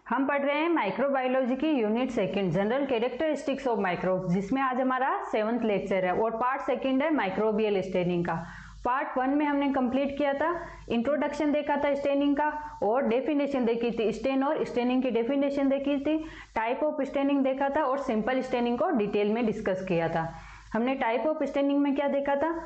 हम पढ़ रहे हैं माइक्रोबायोलॉजी की unit second general characteristics of microbe, जिसमें आज हमारा 7th लेक्चर है और पार्ट सेकंड है माइक्रोबियल स्टेनिंग का। पार्ट 1 में हमने कंप्लीट किया था, इंट्रोडक्शन देखा था स्टेनिंग का और डेफिनेशन देखी थी, स्टेन और स्टेनिंग की डेफिनेशन देखी थी, टाइप ऑफ स्टेनिंग देखा था और सिंपल स्टेनिंग को डिटेल में डिस्कस किया था। हमने टाइप ऑफ स्टेनिंग में क्या देखा था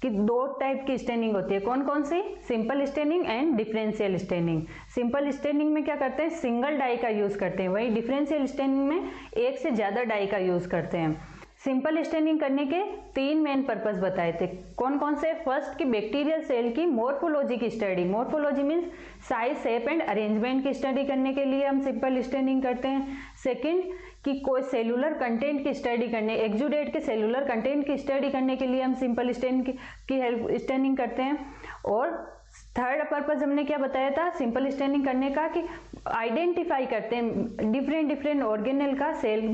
कि दो टाइप की स्टेनिंग होती है। कौन कौन सी? Simple staining and differential staining. Simple staining में क्या करते हैं, सिंगल डाई का यूज करते हैं, वही डिफरेंशियल स्टेनिंग में एक से ज्यादा डाई का यूज करते हैं। सिंपल स्टेनिंग करने के 3 मेन पर्पस बताए थे। कौन कौन से? फर्स्ट की बैक्टीरियल सेल की मोर्फोलॉजी की study, morphology means size, shape and arrangement की स्टडी करने के लिए हम सिंपल स्टेनिंग करते हैं। सेकंड कि कोई सेलुलर कंटेंट की स्टडी करने, एक्सुडेट के सेलुलर कंटेंट की स्टडी करने के लिए हम सिंपल स्टेनिंग की हेल्प स्टेनिंग करते हैं। और थर्ड पर्पस हमने क्या बताया था सिंपल स्टेनिंग करने का, कि आइडेंटिफाई करते हैं डिफरेंट ऑर्गेनेल का सेल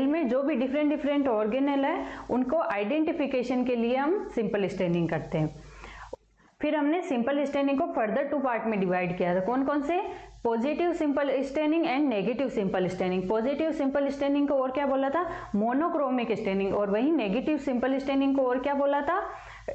में जो भी डिफरेंट ऑर्गेनेल है उनको आइडेंटिफिकेशन के लिए हम सिंपल स्टेनिंग करते हैं। फिर हमने सिंपल स्टेनिंग को फर्दर 2 पार्ट में डिवाइड किया था। कौन कौन से? Positive simple staining and negative simple staining. Positive simple staining को और क्या बोला था? Monochromic staining. और वही नेगेटिव सिंपल स्टेनिंग को और क्या बोला था?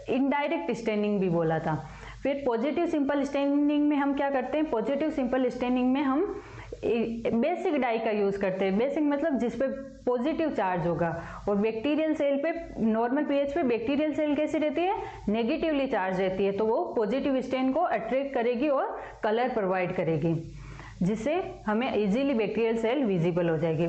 इनडायरेक्ट स्टेनिंग भी बोला था। फिर पॉजिटिव सिंपल स्टेनिंग में हम क्या करते हैं? पॉजिटिव सिंपल स्टेनिंग में हम बेसिक डाई का यूज करते हैं। बेसिक मतलब जिसपे पॉजिटिव चार्ज होगा। और बैक्टीरियल सेल पे, नॉर्मल पीएच पे बैक्टीरियल सेल कैसी रहती है? नेगेटिवली चार्ज रहती है, तो वो पॉजिटिव स्टेन को अट्रैक्ट करेगी और कलर प्रोवाइड करेगी, जिससे हमें इजीली बैक्टीरियल सेल विजिबल हो जाएगी।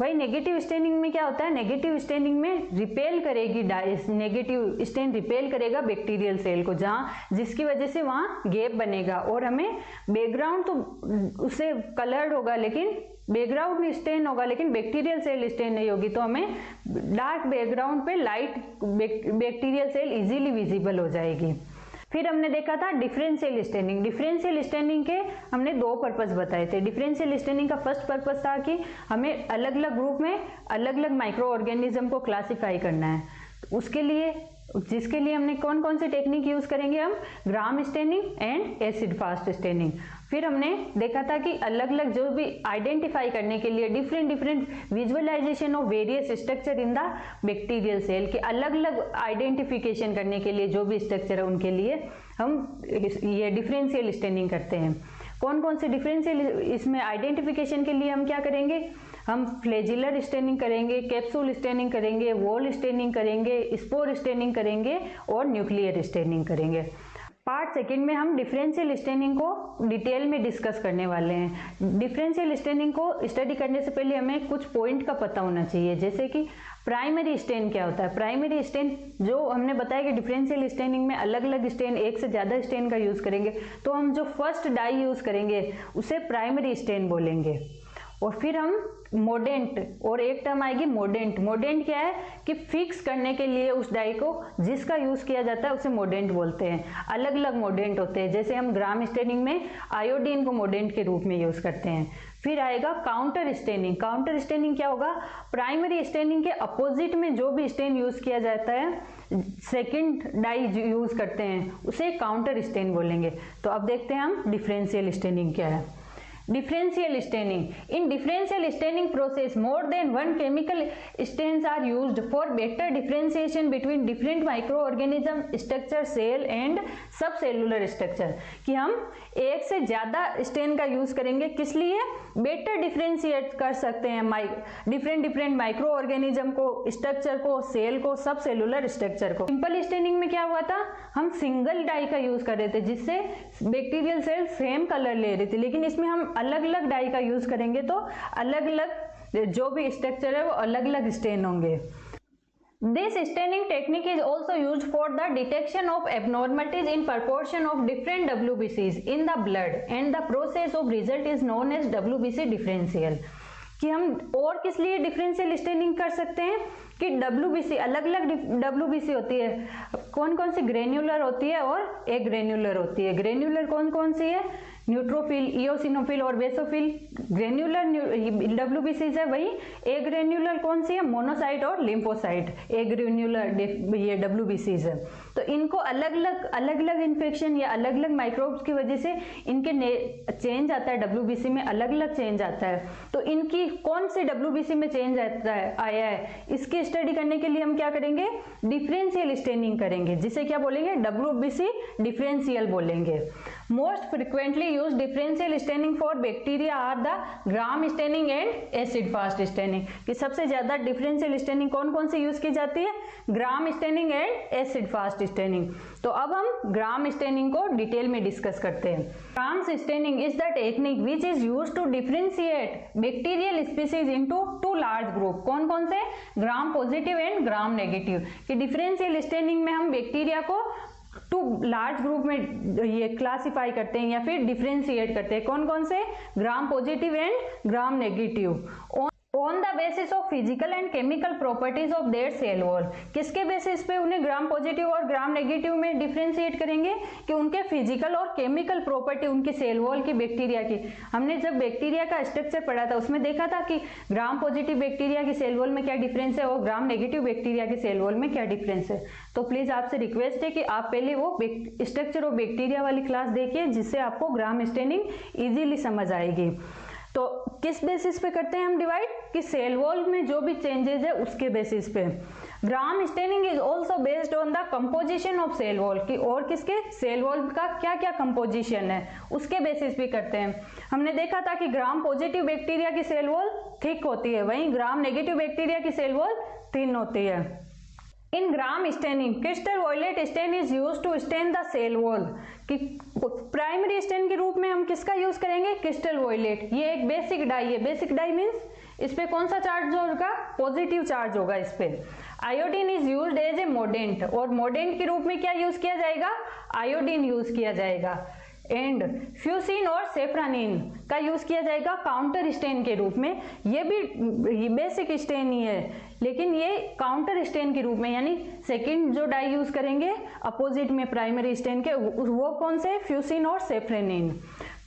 वही नेगेटिव स्टेनिंग में क्या होता है? नेगेटिव स्टेनिंग में रिपेल करेगी नेगेटिव स्टेन रिपेल करेगा बैक्टीरियल सेल को, जिसकी वजह से वहां गैप बनेगा और हमें बैकग्राउंड तो उससे कलर्ड होगा, लेकिन बैकग्राउंड में स्टेन होगा, लेकिन बैक्टीरियल सेल स्टेन नहीं होगी, तो हमें डार्क बैकग्राउंड पे light bacterial cell easily visible हो जाएगी। फिर हमने देखा था डिफरेंशियल स्टेनिंग। डिफरेंशियल स्टेनिंग के हमने 2 पर्पस बताए थे। डिफरेंशियल स्टेनिंग का फर्स्ट पर्पस था कि हमें अलग अलग ग्रुप में अलग अलग माइक्रो ऑर्गेनिज्म को क्लासिफाई करना है। जिसके लिए हमने कौन कौन सी टेक्निक यूज करेंगे? हम Gram staining and acid fast staining. फिर हमने देखा था कि अलग अलग जो भी आइडेंटिफाई करने के लिए different visualization of various structure in the bacterial cell के अलग अलग आइडेंटिफिकेशन करने के लिए जो भी स्ट्रक्चर है उनके लिए हम ये डिफरेंशियल स्टेनिंग करते हैं। कौन कौन से डिफरेंशियल इसमें आइडेंटिफिकेशन के लिए हम क्या करेंगे? हम फ्लैजिलर स्टेनिंग करेंगे, कैप्सूल स्टेनिंग करेंगे, वॉल स्टेनिंग करेंगे, स्पोर स्टेनिंग करेंगे और न्यूक्लियर स्टेनिंग करेंगे। पार्ट सेकंड में हम डिफरेंशियल स्टेनिंग को डिटेल में डिस्कस करने वाले हैं। डिफरेंशियल स्टेनिंग को स्टडी करने से पहले हमें कुछ पॉइंट का पता होना चाहिए, जैसे कि प्राइमरी स्टेन क्या होता है। प्राइमरी स्टेन जो हमने बताया कि डिफरेंशियल स्टेनिंग में अलग अलग स्टेन, एक से ज्यादा स्टेन का यूज करेंगे, तो हम जो फर्स्ट डाई यूज करेंगे उसे प्राइमरी स्टेन बोलेंगे। और फिर हम मोडेंट, और एक टर्म आएगी मोडेंट। मोडेंट क्या है? कि फिक्स करने के लिए उस डाई को जिसका यूज किया जाता है उसे मोडेंट बोलते हैं। अलग अलग मोडेंट होते हैं, जैसे हम ग्राम स्टेनिंग में आयोडीन को मोडेंट के रूप में यूज करते हैं। फिर आएगा काउंटर स्टेनिंग। काउंटर स्टेनिंग क्या होगा? प्राइमरी स्टेनिंग के अपोजिट में जो भी स्टेन यूज किया जाता है, सेकेंड डाई यूज करते हैं, उसे काउंटर स्टेन बोलेंगे। तो अब देखते हैं हम डिफरेंशियल स्टेनिंग क्या है। Differential staining. In differential staining process, more than one chemical stains are used for better differentiation between different microorganism structure, cell and subcellular structure. कि हम एक से ज्यादा स्टेन का यूज करेंगे, किस लिए? बेटर डिफरेंशिएट कर सकते हैं डिफरेंट माइक्रो ऑर्गेनिज्म को, स्ट्रक्चर को, सेल को, सब सेलुलर स्ट्रक्चर को। सिंपल स्टेनिंग में क्या हुआ था? हम सिंगल डाई का यूज कर रहे थे, जिससे बैक्टीरियल सेल सेम कलर ले रही थी, लेकिन इसमें हम अलग अलग डाई का यूज करेंगे तो अलग अलग जो भी स्ट्रक्चर है वो अलग अलग स्टेन होंगे। This staining technique is also used for the detection of abnormalities in proportion of different WBCs in the blood, and the process of result is known as WBC differential. कि हम और किस लिए डिफरेंशियल स्टेनिंग कर सकते हैं? कि WBC, अलग अलग WBC होती है। कौन कौन सी? ग्रेन्युलर होती है और ए ग्रेन्युलर होती है। ग्रेन्युलर कौन कौन सी है? न्यूट्रोफिल, इओसिनोफिल और बेसोफिल। ग्रेन्युलर WBCs है। वही ए ग्रेन्युलर कौन सी है? मोनोसाइट और लिम्फोसाइट। ए ग्रेन्युलर ये WBCs है। तो इनको अलग अलग इन्फेक्शन या अलग अलग माइक्रोब्स की वजह से इनके चेंज आता है, WBC में अलग अलग चेंज आता है। तो इनकी कौन से WBC में चेंज आया है, इसकी स्टडी करने के लिए हम क्या करेंगे, डिफरेंशियल स्टेनिंग करेंगे, जिसे क्या बोलेंगे, WBC डिफरेंशियल बोलेंगे। Most frequently used differential staining for bacteria are the gram staining and acid fast staining. कि सबसे ज्यादा डिफरेंशियल स्टेनिंग कौन कौन से यूज की जाती है, Gram staining and acid fast staining. तो अब हम ग्राम स्टेनिंग को डिटेल में डिस्कस करते हैं। Gram staining is the technique which is use to differentiate bacterial species into two large group. कौन कौन से, ग्राम पॉजिटिव एंड ग्राम नेगेटिव। कि डिफरेंशियल स्टेनिंग में हम बैक्टीरिया को टू लार्ज ग्रुप में ये क्लासिफाई करते हैं या फिर डिफरेंशिएट करते हैं। कौन कौन से, ग्राम positive and gram negative. On the basis of physical and chemical properties of their cell wall. किसके बेसिस पे उन्हें ग्राम पॉजिटिव और ग्राम नेगेटिव में डिफरेंशिएट करेंगे, कि उनके फिजिकल और केमिकल प्रॉपर्टी, उनके सेल वॉल की, बैक्टीरिया की। हमने जब बैक्टीरिया का स्ट्रक्चर पढ़ा था उसमें देखा था कि ग्राम पॉजिटिव बैक्टीरिया की सेल वॉल में क्या डिफरेंस है और ग्राम नेगेटिव बैक्टीरिया की सेल वॉल में क्या डिफरेंस है। तो प्लीज आपसे रिक्वेस्ट है कि आप पहले वो स्ट्रक्चर ऑफ बैक्टीरिया वाली क्लास देखिए, जिससे आपको ग्राम स्टेनिंग इजीली समझ आएगी। तो किस बेसिस पे करते हैं हम डिवाइड, कि सेल वॉल में जो भी चेंजेस है उसके बेसिस पे। Gram staining is also based on the composition of cell wall, की और किसके, सेल वॉल का क्या क्या कंपोजिशन है उसके बेसिस पे करते हैं। हमने देखा था कि ग्राम पॉजिटिव बैक्टीरिया की सेल वॉल थिक होती है, वहीं ग्राम नेगेटिव बैक्टीरिया की सेल वॉल थिन होती है। In Gram staining crystal violet stain is use to stain the cell wall. कि प्राइमरी स्टेन के रूप में हम किसका यूज करेंगे, क्रिस्टल वॉयलेट। ये एक बेसिक डाई है। बेसिक डाई मीन्स इस पे कौन सा चार्ज होगा, पॉजिटिव चार्ज होगा इस पे। Iodine is used as a mordant, और मोडेंट के रूप में क्या यूज किया जाएगा, आयोडीन यूज किया जाएगा। एंड फ्यूसिन और सेफ्रानिन का यूज किया जाएगा काउंटर स्टेन के रूप में। ये भी बेसिक स्टेन ही है, लेकिन ये काउंटर स्टेन के रूप में, यानी सेकंड जो डाई यूज करेंगे अपोजिट में प्राइमरी स्टेन के, वो कौन से, फ्यूसिन और safranin.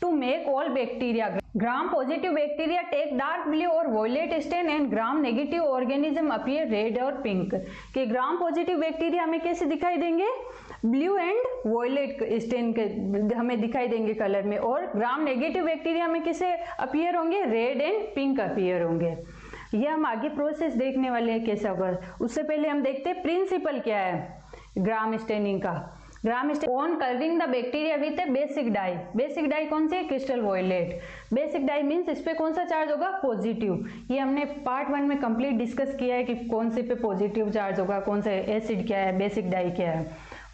To make all bacteria, Gram positive bacteria take dark blue और violet stain and gram negative organism appear red और पिंक। कि ग्राम पॉजिटिव बैक्टीरिया हमें कैसे दिखाई देंगे, ब्लू एंड वॉयलेट स्टेन के हमें दिखाई देंगे कलर में, और ग्राम नेगेटिव बैक्टीरिया हमें किसे अपीयर होंगे, रेड एंड पिंक अपीयर होंगे। ये हम आगे प्रोसेस देखने वाले हैं कैसा होगा। उससे पहले हम देखते हैं प्रिंसिपल क्या है ग्राम स्टेनिंग का। Gram on curving the bacteria with a basic dye. Basic dye कौन सी, crystal violet. Basic dye means इस पे कौन सा चार्ज होगा, पॉजिटिव। ये हमने पार्ट 1 में कंप्लीट डिस्कस किया है कि कौन से पे पॉजिटिव चार्ज होगा, कौन सा एसिड क्या है, बेसिक डाई क्या है।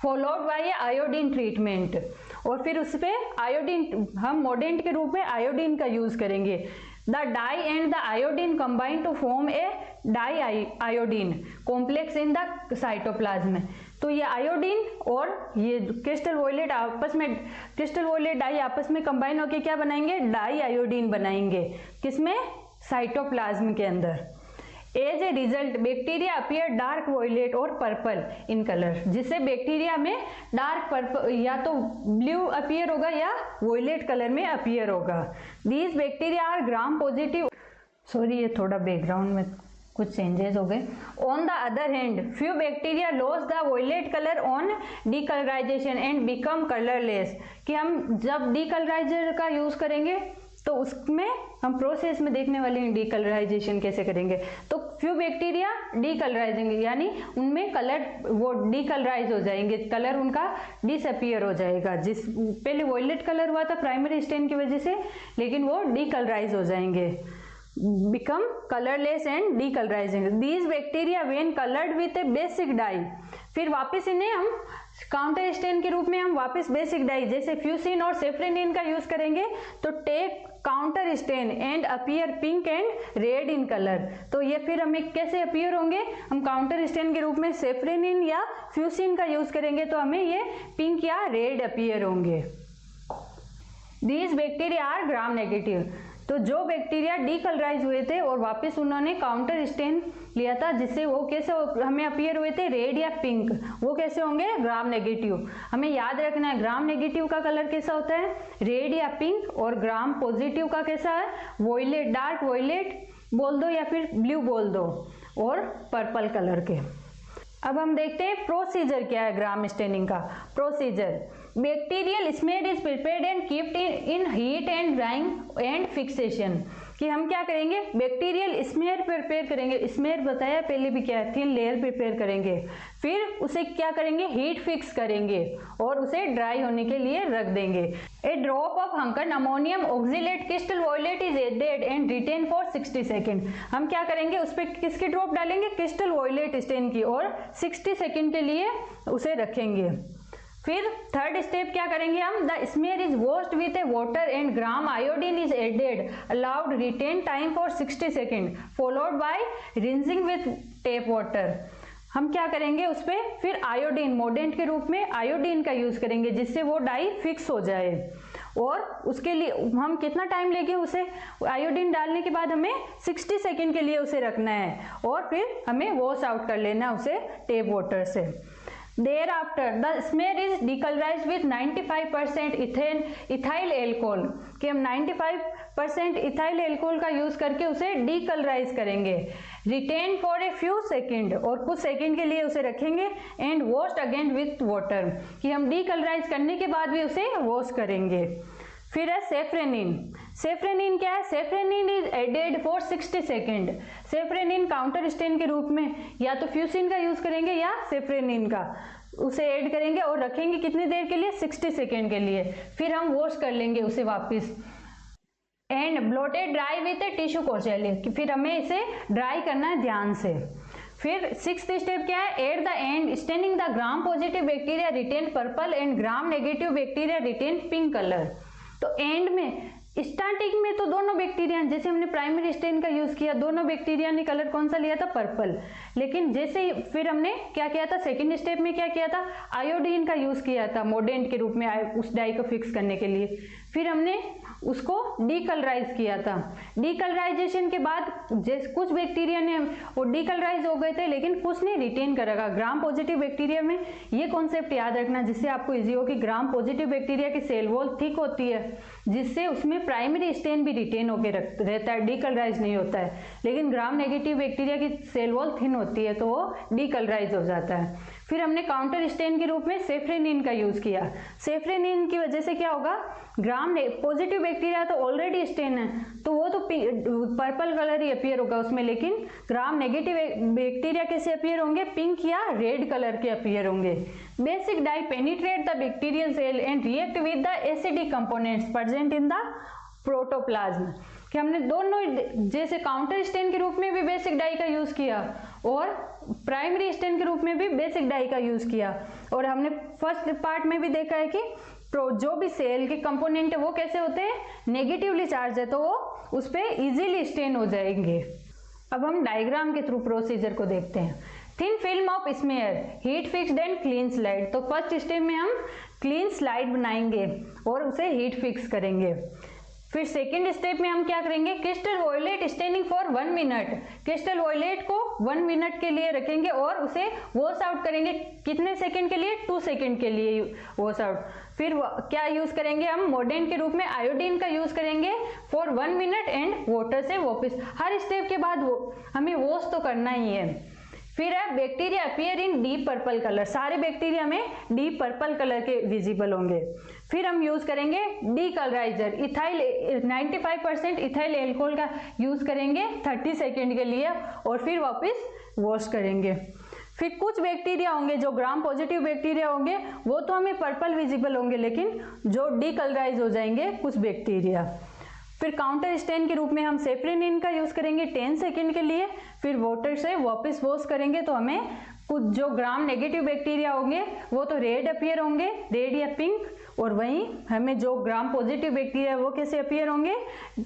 फॉलोड बाय आयोडीन ट्रीटमेंट, और फिर उस पे आयोडीन, हम मोडेंट के रूप में आयोडीन का यूज करेंगे। The dye and the iodine combine to form a dye iodine complex in the cytoplasm. तो ये आयोडीन और ये क्रिस्टल वॉयलेट आपस में, क्रिस्टल वॉयलेट डाई आपस में कंबाइन होकर क्या बनाएंगे, डाई आयोडीन बनाएंगे। किसमें, साइटोप्लाज्म के अंदर। As a result bacteria appear dark violet और पर्पल इन कलर, जिससे बैक्टीरिया में डार्क पर्पल या तो ब्लू अपीयर होगा या वॉयलेट कलर में अपीयर होगा। These bacteria are gram positive. Sorry, ये थोड़ा बैकग्राउंड में कुछ चेंजेस हो गए। On the other hand few bacteria loss the violet colour on decolorization and become colourless. कि हम जब डीकलराइजर का यूज करेंगे तो उसमें हम प्रोसेस में देखने वाले हैं डीकलराइजेशन कैसे करेंगे। तो फ्यू बैक्टीरिया डीकलराइजिंग, यानी उनमें कलर वो डीकलराइज हो जाएंगे, कलर उनका डिसअपियर हो जाएगा। जिस पहले वॉयलेट कलर हुआ था प्राइमरी स्टेन की वजह से, लेकिन वो डीकलराइज हो जाएंगे, become colorless and decolorizing. These bacteria when colored with a basic dye, फिर वापस इन्हें हम काउंटर स्टेन के रूप में हम वापस बेसिक डाई जैसे फ्यूसिन और सेफ्रेनिन का यूज करेंगे, तो take counter stain and appear pink and red in colour. तो ये फिर हमें कैसे अपीयर होंगे, हम काउंटर स्टेन के रूप में सेफ्रेनिन या फ्यूसिन का यूज करेंगे तो हमें ये पिंक या रेड अपीयर होंगे। These bacteria are gram negative. तो जो बैक्टीरिया डीकलराइज हुए थे और वापस उन्होंने काउंटर स्टेन लिया था, जिससे वो कैसे हमें अपीयर हुए थे, रेड या पिंक, वो कैसे होंगे, ग्राम नेगेटिव। हमें याद रखना है ग्राम नेगेटिव का कलर कैसा होता है, रेड या पिंक, और ग्राम पॉजिटिव का कैसा है, वॉयलेट, डार्क वॉयलेट बोल दो या फिर ब्लू बोल दो, और पर्पल कलर के। अब हम देखते हैं प्रोसीजर क्या है ग्राम स्टेनिंग का। Procedure, bacterial smear is prepared and keeped in heat and drawing and fixation. कि हम क्या करेंगे, बैक्टीरियल स्मेयर प्रिपेयर करेंगे। स्मेयर बताया पहले भी क्या है, थिन लेयर प्रिपेयर करेंगे, फिर उसे क्या करेंगे, हीट फिक्स करेंगे और उसे ड्राई होने के लिए रख देंगे। ए ड्रॉप ऑफ हंकन ammonium oxalate crystal violet is added and retain for 60 second. हम क्या करेंगे, उस पर किसकी ड्रॉप डालेंगे, क्रिस्टल वॉयलेट स्टेन की, और 60 सेकेंड के लिए उसे रखेंगे। फिर थर्ड स्टेप क्या करेंगे हम, the smear is washed with a water and gram iodine is added, allowed retain time for 60 second, followed by rinsing with tap water. हम क्या करेंगे उस पर, फिर आयोडीन मोडेंट के रूप में आयोडीन का यूज करेंगे जिससे वो डाई फिक्स हो जाए। और उसके लिए हम कितना टाइम लेंगे, उसे आयोडीन डालने के बाद हमें 60 सेकेंड के लिए उसे रखना है और फिर हमें वॉश आउट कर लेना है उसे टेप वाटर से। Thereafter, the smear is decolorized with 95% ethyl alcohol, कि हम 95% इथाइल एल्कोहल का यूज करके उसे डीकलराइज करेंगे। Retain for a few second, और कुछ सेकेंड के लिए उसे रखेंगे। And washed again with water, कि हम डीकलराइज करने के बाद भी उसे वॉश करेंगे। फिर है सेफ्रेनिन। सेफ्रेनिन क्या है, safranin is added for 60 second. Safranin counter stain के रूप में या तो फ्यूसिन का यूज करेंगे या सेफ्रेनिन का, उसे ऐड करेंगे और रखेंगे कितनी देर के लिए, 60 सेकेंड के लिए। फिर हम वॉश कर लेंगे उसे वापस। And blotted dry with a tissue कोर्चेले, कि फिर हमें इसे ड्राई करना है ध्यान से। फिर सिक्स्थ स्टेप क्या है, at the end staining the gram positive bacteria retain purple and gram negative bacteria retain pink colour. तो एंड में, स्टार्टिंग में तो दोनों बैक्टीरिया, जैसे हमने प्राइमरी स्टेन का यूज किया, दोनों बैक्टीरिया ने कलर कौन सा लिया था, पर्पल। लेकिन जैसे फिर हमने क्या किया था, सेकंड स्टेप में क्या किया था, आयोडीन का यूज किया था मोडेंट के रूप में उस डाई को फिक्स करने के लिए। फिर हमने उसको डीकलराइज किया था। डीकलराइजेशन के बाद कुछ बैक्टीरिया ने वो डीकलराइज हो गए थे, लेकिन कुछ ने रिटेन करेगा। ग्राम पॉजिटिव बैक्टीरिया में ये कॉन्सेप्ट याद रखना जिससे आपको इजी हो कि ग्राम पॉजिटिव बैक्टीरिया की सेल वॉल थिक होती है, जिससे उसमें प्राइमरी स्टेन भी रिटेन होकर रहता है, डीकलराइज नहीं होता है। लेकिन ग्राम नेगेटिव बैक्टीरिया की सेल वॉल थिन होती है तो वो डीकलराइज हो जाता है। फिर हमने काउंटर स्टेन के रूप में सेफ्रेनिन का यूज किया। सेफ्रेनिन की वजह से क्या होगा, ग्राम पॉजिटिव बैक्टीरिया तो ऑलरेडी स्टेन है तो वो तो पर्पल कलर ही अपीयर होगा उसमें, लेकिन ग्राम नेगेटिव बैक्टीरिया कैसे अपीयर होंगे, पिंक या रेड कलर के अपीयर होंगे। Basic dye penetrate the bacterial cell and react with the acidic components present in the protoplasm, कि हमने दोनों, जैसे काउंटर स्टेन के रूप में भी बेसिक डाई का यूज किया और प्राइमरी स्टेन के रूप में भी बेसिक डाई का यूज किया। और हमने फर्स्ट पार्ट में भी देखा है कि जो भी सेल के कंपोनेंट है वो कैसे होते हैं, नेगेटिवली चार्ज है तो वो उस पर इजीली स्टेन हो जाएंगे। अब हम डायग्राम के थ्रू प्रोसीजर को देखते हैं। Thin film of smear, heat fixed and clean slide. तो फर्स्ट स्टेप में हम क्लीन स्लाइड बनाएंगे और उसे हीट फिक्स करेंगे। फिर सेकेंड स्टेप में हम क्या करेंगे, crystal violet staining for 1 minute. Crystal violet को 1 मिनट के लिए रखेंगे और उसे वॉश आउट करेंगे। कितने सेकंड के लिए, 2 सेकंड के लिए वॉश आउट। फिर क्या यूज करेंगे हम, मोडेंट के रूप में आयोडीन का यूज करेंगे फॉर 1 मिनट एंड वाटर से वापस। हर स्टेप के बाद हमें वॉश तो करना ही है। फिर है bacteria appear in deep purple colour, सारे बैक्टीरिया में डीप पर्पल कलर के विजिबल होंगे। फिर हम यूज करेंगे डीकलराइजर, इथाइल 95% इथाइल एल्कोहल का यूज करेंगे 30 सेकेंड के लिए और फिर वापस वॉश करेंगे। फिर कुछ बैक्टीरिया होंगे जो ग्राम पॉजिटिव बैक्टीरिया होंगे वो तो हमें पर्पल विजिबल होंगे, लेकिन जो डीकलराइज हो जाएंगे कुछ बैक्टीरिया। फिर काउंटर स्टेन के रूप में हम सेफ्रेनिन का यूज करेंगे 10 सेकेंड के लिए, फिर वाटर से वापस वॉश करेंगे तो हमें कुछ जो ग्राम नेगेटिव बैक्टीरिया होंगे वो तो रेड अपीयर होंगे, रेड या पिंक, और वहीं हमें जो ग्राम पॉजिटिव बैक्टीरिया वो कैसे अपीयर होंगे,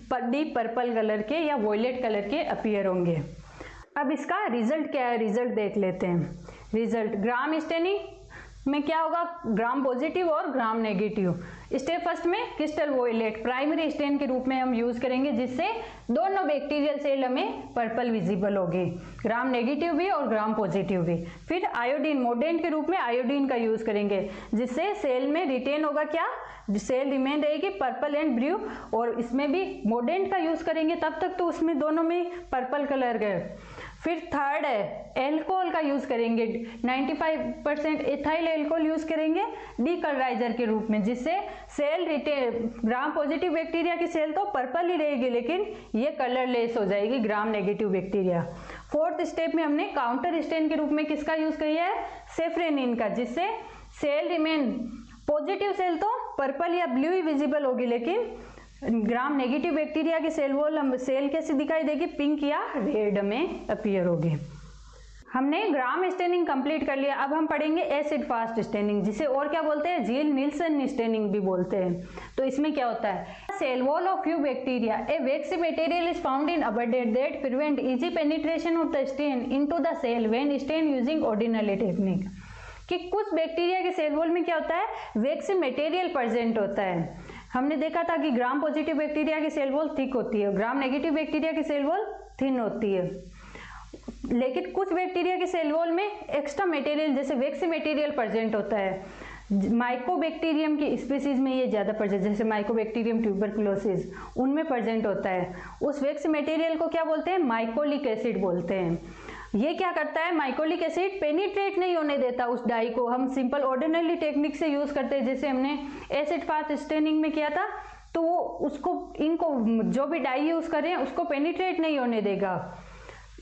डीप पर्पल कलर के या वॉयलेट कलर के अपीयर होंगे। अब इसका रिजल्ट क्या है, रिजल्ट देख लेते हैं। रिजल्ट ग्राम स्टेनिंग में क्या होगा, ग्राम पॉजिटिव और ग्राम नेगेटिव। स्टेप फर्स्ट में क्रिस्टल वॉयलेट प्राइमरी स्टेन के रूप में हम यूज करेंगे जिससे दोनों बैक्टीरियल सेल हमें पर्पल विजिबल होगी, ग्राम नेगेटिव भी और ग्राम पॉजिटिव भी। फिर आयोडीन मोडेंट के रूप में आयोडीन का यूज करेंगे जिससे सेल में रिटेन होगा क्या, सेल रिमेन रहेगी पर्पल एंड ब्लू, और इसमें भी मोडेंट का यूज करेंगे, तब तक तो उसमें दोनों में पर्पल कलर गए। फिर थर्ड है एल्कोहल का यूज करेंगे, 95% एथाइल एल्कोहल यूज करेंगे डीकलराइजर के रूप में, जिससे cell retain gram positive bacteria की सेल तो पर्पल ही रहेगी, लेकिन ये कलरलेस हो जाएगी gram negative bacteria. Fourth step में हमने काउंटर स्टेन के रूप में किसका यूज किया है, सेफ्रेनिन का, जिससे सेल रिमेन पॉजिटिव सेल तो पर्पल या ब्लू ही विजिबल होगी, लेकिन ग्राम नेगेटिव बैक्टीरिया की सेल वॉल सेल कैसी दिखाई देगी, पिंक या रेड में अपीयर होगी। हमने ग्राम स्टेनिंग कंप्लीट कर लिया। अब हम पढ़ेंगे एसिड फास्ट स्टेनिंग, जिसे और क्या बोलते हैं, जील निल्सन स्टेनिंग भी बोलते हैं। तो इसमें क्या होता है, cell wall of few bacteria a waxy material is found in abundance that prevent easy penetration of the stain into the cell when stain using ordinary technique. कि कुछ बैक्टीरिया के सेल वॉल में क्या होता है, वैक्सी मटेरियल प्रेजेंट होता है। हमने देखा था कि ग्राम पॉजिटिव बैक्टीरिया की सेल वॉल थिक होती है, ग्राम नेगेटिव बैक्टीरिया की सेल वॉल थिन होती है, लेकिन कुछ बैक्टीरिया की सेल वॉल में एक्स्ट्रा मटेरियल जैसे वैक्सी मटेरियल प्रेजेंट होता है। माइकोबैक्टीरियम की स्पीसीज में ये ज्यादा प्रेजेंट, जैसे माइकोबैक्टीरियम ट्यूबरकुलोसिस, उनमें प्रेजेंट होता है। उस वैक्सी मटेरियल को क्या बोलते हैं, माइकोलिक एसिड बोलते हैं। ये क्या करता है, माइकोलिक एसिड पेनिट्रेट नहीं होने देता उस डाई को। हम सिंपल ऑर्डिनरी टेक्निक से यूज करते हैं, जैसे हमने एसिड फास्ट स्टेनिंग में किया था, तो वो उसको इनको जो भी डाई यूज कर रहे हैं उसको पेनिट्रेट नहीं होने देगा।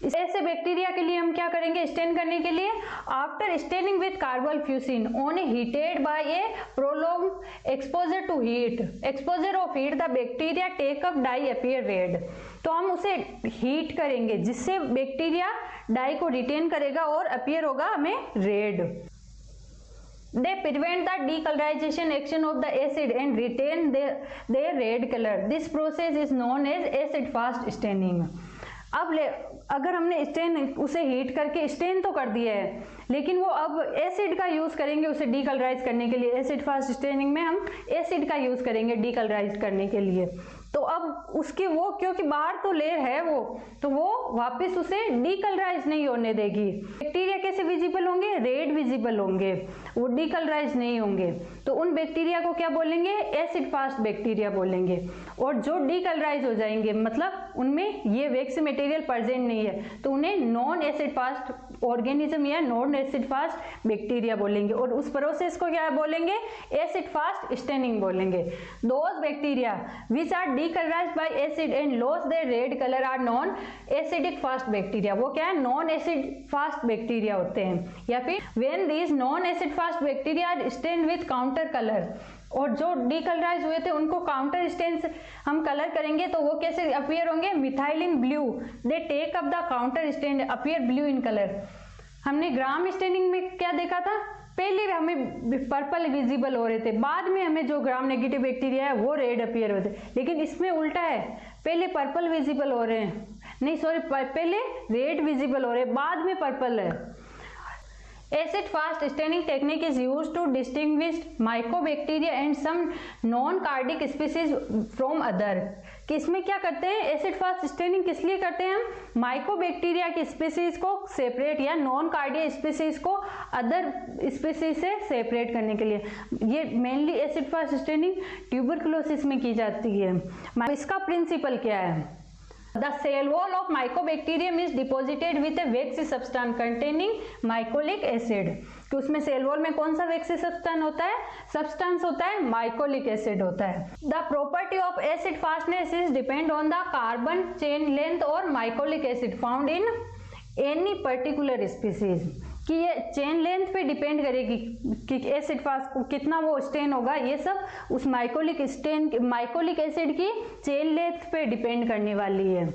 ऐसे बैक्टीरिया के लिए हम क्या करेंगे, स्टेन करने के लिए, after staining with carbol fuchsin on heated by a prolong exposure to heat, exposure of heat the bacteria take up dye appear red. तो हम उसे हीट करेंगे जिससे बैक्टीरिया डाई को रिटेन करेगा और अपीयर होगा हमें red. They prevent the decolorization action of the acid and retain their red color. This process is known as acid fast staining. अब अगर हमने स्टेन उसे हीट करके स्टेन तो कर दिया है, लेकिन वो अब एसिड का यूज करेंगे उसे डीकलराइज करने के लिए। एसिड फास्ट स्टेनिंग में हम एसिड का यूज करेंगे डीकलराइज करने के लिए। तो अब उसकी वो क्योंकि बाहर तो लेयर है वो, तो वो वापस उसे डीकलराइज नहीं होने देगी। बैक्टीरिया कैसे विजिबल होंगे, रेड विजिबल होंगे, वो डीकलराइज नहीं होंगे। तो उन बैक्टीरिया को क्या बोलेंगे, एसिड फास्ट बैक्टीरिया बोलेंगे। और जो डीकलराइज हो जाएंगे मतलब उनमें ये वैक्सी मटेरियल प्रेजेंट नहीं है, तो उन्हें नॉन एसिड फास्ट ऑर्गेनिज्म या नॉन एसिड फास्ट बैक्टीरिया बोलेंगे। और उस प्रोसेस को क्या बोलेंगे, एसिड फास्ट स्टेनिंग बोलेंगे। Those bacteria which are decolorized by acid and loss their red colour are non acidic fast bacteria. वो क्या है, नॉन एसिड फास्ट बैक्टीरिया होते हैं। या फिर when these non acid fast bacteria are stained with counter colour, और जो decolourise हुए थे उनको काउंटर स्टेन से हम कलर करेंगे तो वो कैसे अपीयर होंगे, methylene blue. They take up the counter stain appear blue in colour. हमने ग्राम स्टेनिंग में क्या देखा था, पहले हमें पर्पल विजिबल हो रहे थे, बाद में हमें जो ग्राम नेगेटिव बैक्टीरिया है वो रेड अपीयर होते, लेकिन इसमें उल्टा है, पहले पर्पल विजिबल हो रहे हैं, नहीं सॉरी, पहले रेड विजिबल हो रहे हैं, बाद में पर्पल है। Acid fast staining technique is used to distinguish mycobacteria and some non-cardiac species from other। कि इसमें क्या करते हैं, एसिड फास्ट स्टेनिंग किस लिए करते हैं हम, माइकोबैक्टीरिया की स्पीसीज को सेपरेट या नॉन कार्डिया स्पीसीज को अदर स्पीसीज से सेपरेट करने के लिए। ये mainly acid fast staining tuberculosis में की जाती है। इसका प्रिंसिपल क्या है, The cell wall of mycobacterium is deposited with a waxy substance containing mycolic acid। कि उसमें सेल वॉल में कौन सा वैक्सी सब्सटेंस होता है, माइकोलिक एसिड होता है। The property of acid fastness is depend on the carbon chain length और mycolic acid found in any particular species. कि ये चेन लेंथ पे डिपेंड करेगी कि एसिड फास्ट को कितना वो स्टेन होगा, ये सब उस माइकोलिक एसिड की चेन लेंथ पे डिपेंड करने वाली है।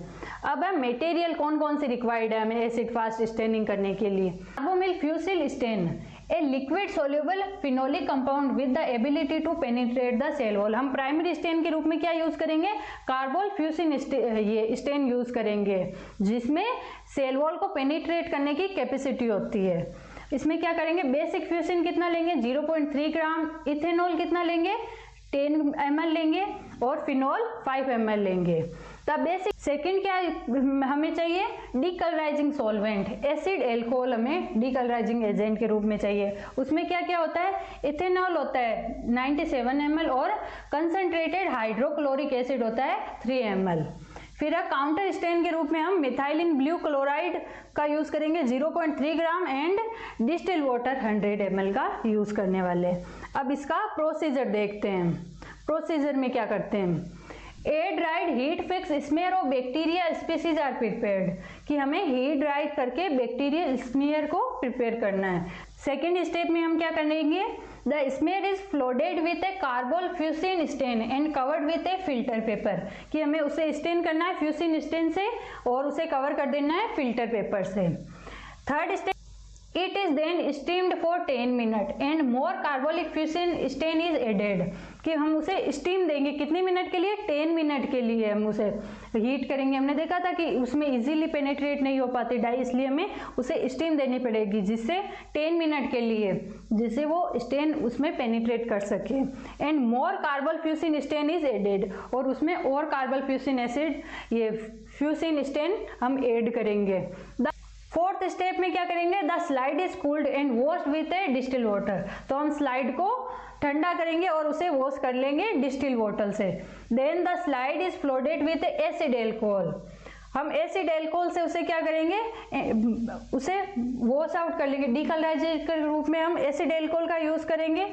अब है मटेरियल कौन कौन से रिक्वायर्ड है हमें एसिड फास्ट स्टेनिंग करने के लिए। Carbol fuchsin stain a liquid soluble phenolic compound with the ability to penetrate the cell wall. हम प्राइमरी स्टेन के रूप में क्या यूज करेंगे, कार्बोल फ्यूसिन ये स्टेन यूज करेंगे, जिसमें सेल वॉल को पेनिट्रेट करने की कैपेसिटी होती है। इसमें क्या करेंगे, बेसिक फ्यूसिन कितना लेंगे, 0.3 ग्राम, इथेनॉल कितना लेंगे, 10 ml लेंगे, और फिनॉल 5 ml लेंगे। द बेसिक सेकंड क्या हमें चाहिए, डीकलराइजिंग सॉल्वेंट, एसिड एल्कोहल हमें डीकलराइजिंग एजेंट के रूप में चाहिए। उसमें क्या क्या होता है, इथेनॉल होता है 97 ml और कंसंट्रेटेड हाइड्रोक्लोरिक एसिड होता है 3 ml। फिर काउंटर स्टेन के रूप में हम मिथाइलिन ब्लू क्लोराइड का यूज करेंगे 0.3 gram and distil water 100 ml का यूज करने वाले। अब इसका प्रोसीजर देखते हैं। प्रोसीजर में क्या करते हैं, air dried heat fix smear of bacteria species are prepared, कि हमें हीट ड्राइड करके बैक्टीरियल स्मेयर को प्रिपेयर करना है। सेकेंड स्टेप में हम क्या करेंगे, the smear is flooded with a carbol fuchsin stain and covered with a filter paper, कि हमें उसे स्टेन करना है फ्यूसिन स्टेन से और उसे कवर कर देना है फिल्टर पेपर से। Third step, it is then steamed for 10 minutes and more carbolic fusion stain is added, कि हम उसे स्टीम देंगे कितने मिनट के लिए, 10 मिनट के लिए हम उसे हीट करेंगे। हमने देखा था कि उसमें इजीली पेनिट्रेट नहीं हो पाती डाई, इसलिए हमें उसे स्टीम देनी पड़ेगी जिससे 10 मिनट के लिए, जिससे वो स्टेन उसमें पेनिट्रेट कर सके। And more carbol fuchsin stain is added, और उसमें और कार्बल फ्यूसिन एसिड ये फ्यूसिन स्टेन हम ऐड करेंगे। फोर्थ स्टेप में क्या करेंगे, the slide is cooled and washed with a distil water, तो हम स्लाइड को ठंडा करेंगे और उसे वॉश कर लेंगे डिस्टिल वाटर से। Then the slide is flooded with acid alcohol, हम एसिड एल्कोहल से उसे क्या करेंगे, उसे वॉश आउट कर लेंगे। डीकलराइजर के रूप में हम एसिड एल्कोहल का यूज करेंगे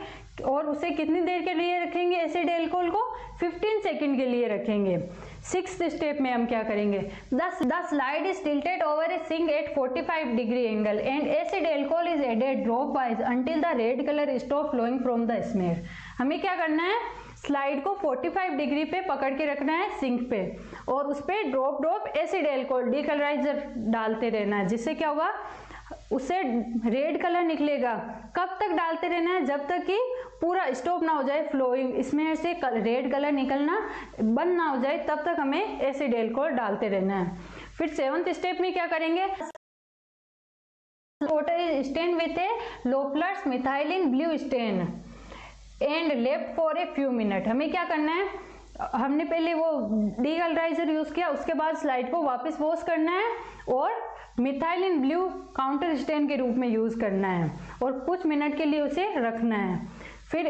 और उसे कितनी देर के लिए रखेंगे, एसिड एल्कोहल को 15 सेकेंड के लिए रखेंगे। सिक्स्थ स्टेप में हम क्या करेंगे, the slide is tilted over a sink at 45 degree angle and acid alcohol is added dropwise until the red colour stop flowing from the smear. हमें क्या करना है, स्लाइड को 45 डिग्री पे पकड़ के रखना है सिंक पे और उस पर ड्रॉप ड्रॉप एसिड एल्कोहल डीकलराइजर डालते रहना है, जिससे क्या होगा, उससे रेड कलर निकलेगा। कब तक डालते रहना है, जब तक कि पूरा स्टॉप ना हो जाए फ्लोइंग, इसमें से रेड कलर निकलना बंद ना हो जाए, तब तक हमें एसिड एल्कोहल डालते रहना है। फिर सेवंथ स्टेप में क्या करेंगे, water is stain with a Loeffler's methylene blue stain and left for a few minute. हमें क्या करना है, हमने पहले वो डीकलराइजर यूज किया, उसके बाद स्लाइड को वापस वॉश करना है और मिथाइलिन ब्लू काउंटर स्टेन के रूप में यूज करना है और कुछ मिनट के लिए उसे रखना है। फिर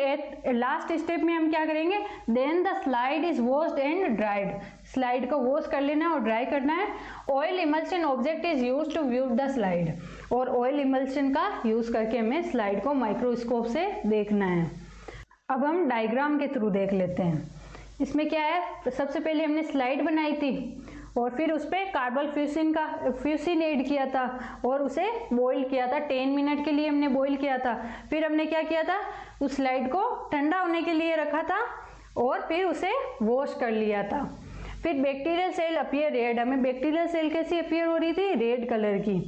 लास्ट स्टेप में हम क्या करेंगे, then the slide is washed and dried, slide को वॉश कर लेना है और ड्राई करना है। Oil immersion object is use to view the slide, और ऑयल इमल्शन का यूज करके हमें स्लाइड को माइक्रोस्कोप से देखना है। अब हम डायग्राम के थ्रू देख लेते हैं। इसमें क्या है, सबसे पहले हमने स्लाइड बनाई थी और फिर उस पर कार्बल फ्यूसिन ऐड किया था और उसे बॉईल किया था 10 मिनट के लिए हमने बॉईल किया था। फिर हमने क्या किया था, उस स्लाइड को ठंडा होने के लिए रखा था और फिर उसे वॉश कर लिया था। फिर बैक्टीरियल सेल अपीयर रेड, हमें बैक्टीरियल सेल कैसी अपीयर हो रही थी, रेड कलर की।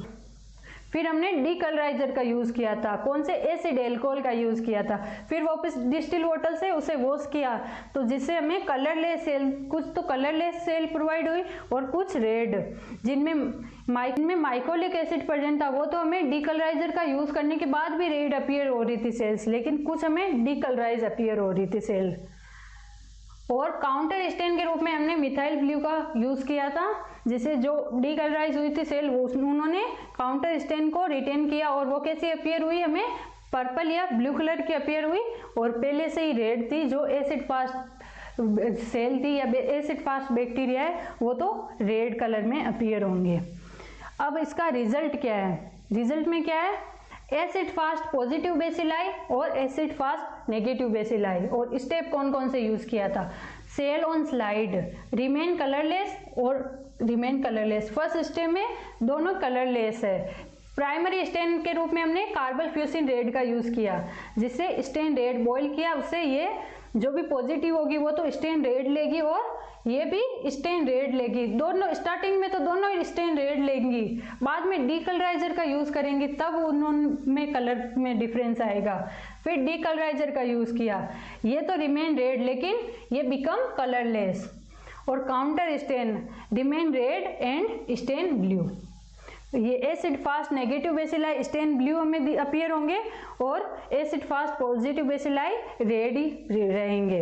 फिर हमने डीकलराइजर का यूज किया था, कौन से, एसिड एल्कोहल का यूज किया था। फिर वापस डिस्टिल वाटर से उसे वॉश किया, तो जिससे हमें कलरलेस सेल, कुछ तो कलरलेस सेल प्रोवाइड हुई और कुछ रेड, जिनमें माइकोलिक एसिड प्रेजेंट था। वो तो हमें डीकलराइजर का यूज करने के बाद भी रेड अपीयर हो रही थी सेल्स, लेकिन कुछ हमें डीकलराइज अपीयर हो रही थी सेल। और काउंटर स्टेन के रूप में हमने मिथाइल ब्लू का यूज किया था, जिसे जो डीकलराइज हुई थी सेल उन्होंने काउंटर स्टेन को रिटेन किया और वो कैसी अपीयर हुई, हमें पर्पल या ब्लू कलर की अपीयर हुई। और पहले से ही रेड थी, जो एसिड फास्ट सेल थी या एसिड फास्ट बैक्टीरिया है, वो तो रेड कलर में अपीयर होंगे। अब इसका रिजल्ट क्या है, रिजल्ट में क्या है, एसिड फास्ट पॉजिटिव बेसिलाई और एसिड फास्ट नेगेटिव बेसिलाई। और स्टेप कौन कौन से यूज किया था, cell on slide remain colourless और रिमेन कलरलेस। फर्स्ट स्टेप में दोनों कलरलेस है। प्राइमरी स्टेन के रूप में हमने कार्बल फ्यूसिन रेड का यूज किया, जिससे स्टेन रेड बॉईल किया, उससे ये जो भी पॉजिटिव होगी वो तो स्टेन रेड लेगी और ये भी स्टेन रेड लेगी। दोनों स्टार्टिंग में तो दोनों स्टेन रेड लेंगी, बाद में डीकलराइजर का यूज करेंगे तब उनमें कलर में डिफरेंस आएगा। फिर डीकलराइजर का यूज किया, ये तो रिमेन रेड लेकिन ये बिकम कलरलेस। और counter stain remain red and stain blue. ये acid fast negative bacilli stain blue हमें अपीयर होंगे और acid fast positive bacilli red ही रहेंगे।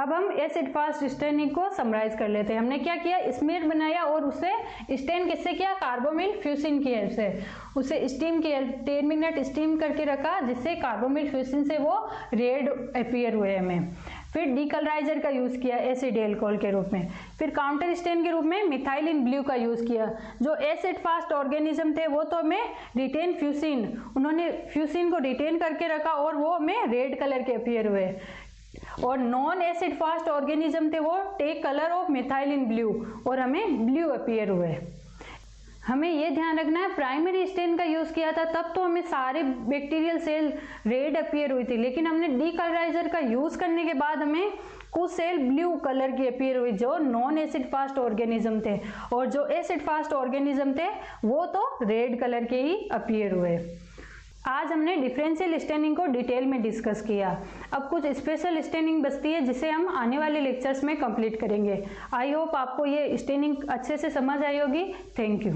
अब हम एसिड फास्ट स्टेनिंग को समराइज कर लेते हैं। हमने क्या किया, स्मीयर बनाया और उसे स्टेन किससे किया, कार्बोमिल फ्यूसिन की हेल्प से। उसे स्टीम की हेल्प 10 मिनट स्टीम करके रखा, जिससे कार्बोमिल फ्यूसिन से वो रेड अपीयर हुए हमें। फिर डीकलराइजर का यूज़ किया एसिड एल्कोहल के रूप में। फिर काउंटर स्टेन के रूप में मिथाइलिन ब्लू का यूज़ किया। जो एसिड फास्ट ऑर्गेनिज्म थे वो तो हमें रिटेन फ्यूसिन, उन्होंने फ्यूसिन को रिटेन करके रखा और वो हमें रेड कलर के अपीयर हुए। और नॉन एसिड फास्ट ऑर्गेनिज्म थे वो take colour of methylene blue और हमें ब्लू अपीयर हुए। हमें ये ध्यान रखना है, प्राइमरी स्टेन का यूज किया था तब तो हमें सारे बैक्टीरियल सेल रेड अपीयर हुई थी, लेकिन हमने डीकलराइजर का यूज करने के बाद हमें कुछ सेल ब्लू कलर की अपीयर हुई जो नॉन एसिड फास्ट ऑर्गेनिज्म थे, और जो एसिड फास्ट ऑर्गेनिज्म थे वो तो रेड कलर के ही अपीयर हुए। आज हमने डिफरेंशियल स्टेनिंग को डिटेल में डिस्कस किया। अब कुछ स्पेशल स्टेनिंग बचती है जिसे हम आने वाले लेक्चर्स में कंप्लीट करेंगे। आई होप आपको ये स्टेनिंग अच्छे से समझ आई होगी। Thank you.